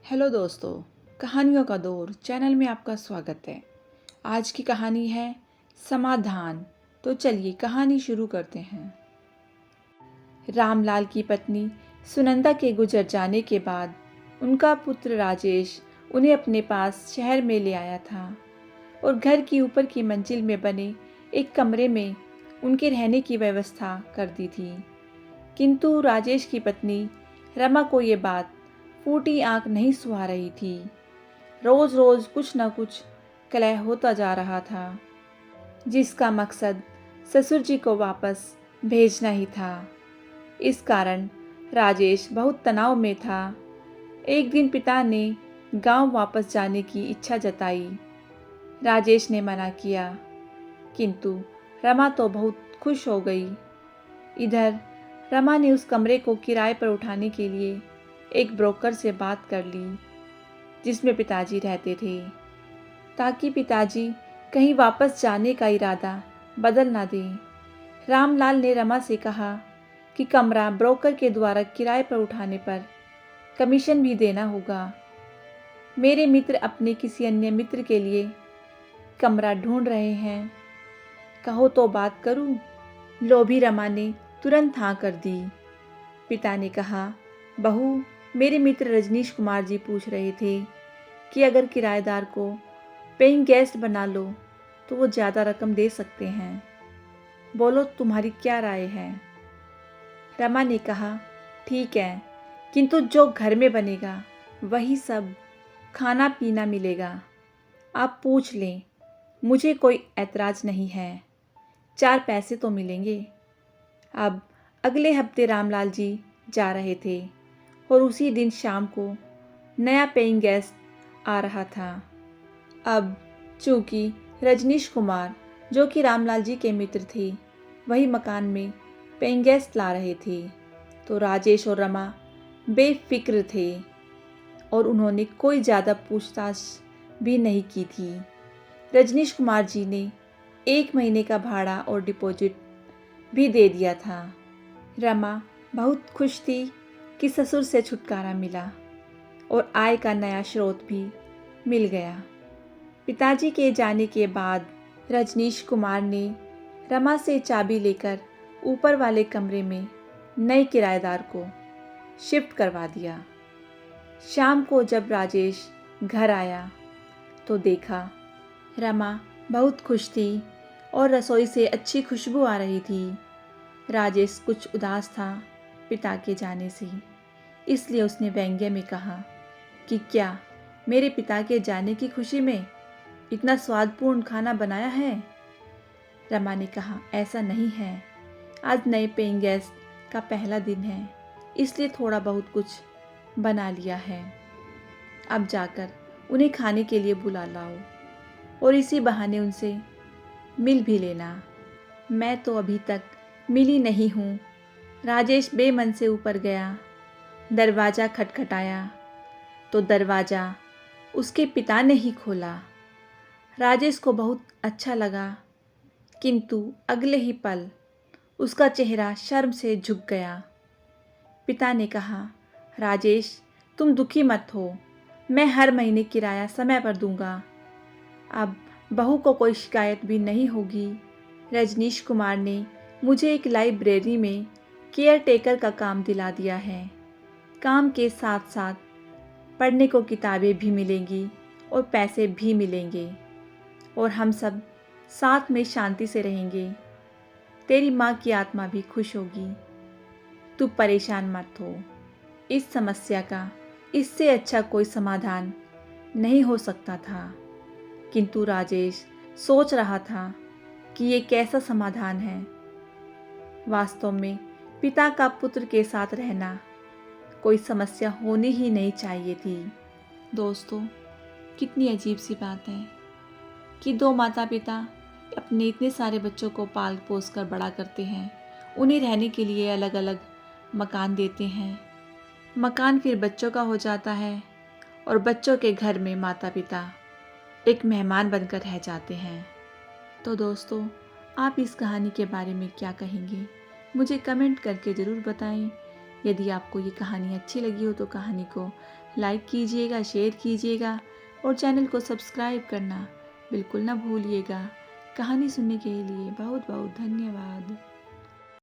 Hello दोस्तों, कहानियों का दौर चैनल में आपका स्वागत है। आज की कहानी है समाधान। तो चलिए कहानी शुरू करते हैं। रामलाल की पत्नी सुनंदा के गुजर जाने के बाद उनका पुत्र राजेश उन्हें अपने पास शहर में ले आया था और घर की ऊपर की मंजिल में बने एक कमरे में उनके रहने की व्यवस्था कर दी थी। किंतु राजेश की पत्नी रमा को ये बात फूटी आंख नहीं सुहा रही थी। रोज रोज कुछ न कुछ कलह होता जा रहा था, जिसका मकसद ससुर जी को वापस भेजना ही था। इस कारण राजेश बहुत तनाव में था। एक दिन पिता ने गांव वापस जाने की इच्छा जताई। राजेश ने मना किया, किंतु रमा तो बहुत खुश हो गई। इधर रमा ने उस कमरे को किराए पर उठाने के लिए एक ब्रोकर से बात कर ली, जिसमें पिताजी रहते थे, ताकि पिताजी कहीं वापस जाने का इरादा बदल ना दें। रामलाल ने रमा से कहा कि कमरा ब्रोकर के द्वारा किराए पर उठाने पर कमीशन भी देना होगा। मेरे मित्र अपने किसी अन्य मित्र के लिए कमरा ढूंढ रहे हैं, कहो तो बात करूं। लोभी रमा ने तुरंत हाँ कर दी। पिता ने कहा, बहू, मेरे मित्र रजनीश कुमार जी पूछ रहे थे कि अगर किराएदार को पेइंग गेस्ट बना लो तो वो ज़्यादा रकम दे सकते हैं। बोलो, तुम्हारी क्या राय है? रमा ने कहा, ठीक है, किंतु जो घर में बनेगा वही सब खाना पीना मिलेगा। आप पूछ लें, मुझे कोई ऐतराज नहीं है। 4 पैसे तो मिलेंगे। अब अगले हफ्ते रामलाल जी जा रहे थे और उसी दिन शाम को नया पेइंग गेस्ट आ रहा था। अब चूंकि रजनीश कुमार, जो कि रामलाल जी के मित्र थे, वही मकान में पेइंग गेस्ट ला रहे थे, तो राजेश और रमा बेफिक्र थे और उन्होंने कोई ज़्यादा पूछताछ भी नहीं की थी। रजनीश कुमार जी ने 1 महीने का भाड़ा और डिपॉजिट भी दे दिया था। रमा बहुत खुश थी कि ससुर से छुटकारा मिला और आय का नया स्रोत भी मिल गया। पिताजी के जाने के बाद रजनीश कुमार ने रमा से चाबी लेकर ऊपर वाले कमरे में नए किराएदार को शिफ्ट करवा दिया। शाम को जब राजेश घर आया तो देखा रमा बहुत खुश थी और रसोई से अच्छी खुशबू आ रही थी। राजेश कुछ उदास था पिता के जाने से, इसलिए उसने व्यंग्य में कहा कि क्या मेरे पिता के जाने की खुशी में इतना स्वादपूर्ण खाना बनाया है? रमा ने कहा, ऐसा नहीं है, आज नए पेइंग गेस्ट का पहला दिन है, इसलिए थोड़ा बहुत कुछ बना लिया है। अब जाकर उन्हें खाने के लिए बुला लाओ और इसी बहाने उनसे मिल भी लेना। मैं तो अभी तक मिली नहीं हूँ। राजेश बेमन से ऊपर गया। दरवाज़ा खटखटाया तो दरवाज़ा उसके पिता ने ही खोला। राजेश को बहुत अच्छा लगा, किंतु अगले ही पल उसका चेहरा शर्म से झुक गया। पिता ने कहा, राजेश, तुम दुखी मत हो, मैं हर महीने किराया समय पर दूंगा। अब बहू को कोई शिकायत भी नहीं होगी। रजनीश कुमार ने मुझे एक लाइब्रेरी में केयर टेकर का काम दिला दिया है। काम के साथ साथ पढ़ने को किताबें भी मिलेंगी और पैसे भी मिलेंगे और हम सब साथ में शांति से रहेंगे। तेरी माँ की आत्मा भी खुश होगी। तू परेशान मत हो। इस समस्या का इससे अच्छा कोई समाधान नहीं हो सकता था। किंतु राजेश सोच रहा था कि ये कैसा समाधान है। वास्तव में पिता का पुत्र के साथ रहना कोई समस्या होनी ही नहीं चाहिए थी। दोस्तों, कितनी अजीब सी बात है कि 2 माता पिता अपने इतने सारे बच्चों को पाल पोस कर बड़ा करते हैं, उन्हें रहने के लिए अलग अलग मकान देते हैं। मकान फिर बच्चों का हो जाता है और बच्चों के घर में माता पिता एक मेहमान बनकर रह जाते हैं। तो दोस्तों, आप इस कहानी के बारे में क्या कहेंगे? मुझे कमेंट करके ज़रूर बताएं। यदि आपको ये कहानी अच्छी लगी हो तो कहानी को लाइक कीजिएगा, शेयर कीजिएगा और चैनल को सब्सक्राइब करना बिल्कुल ना भूलिएगा। कहानी सुनने के लिए बहुत बहुत धन्यवाद।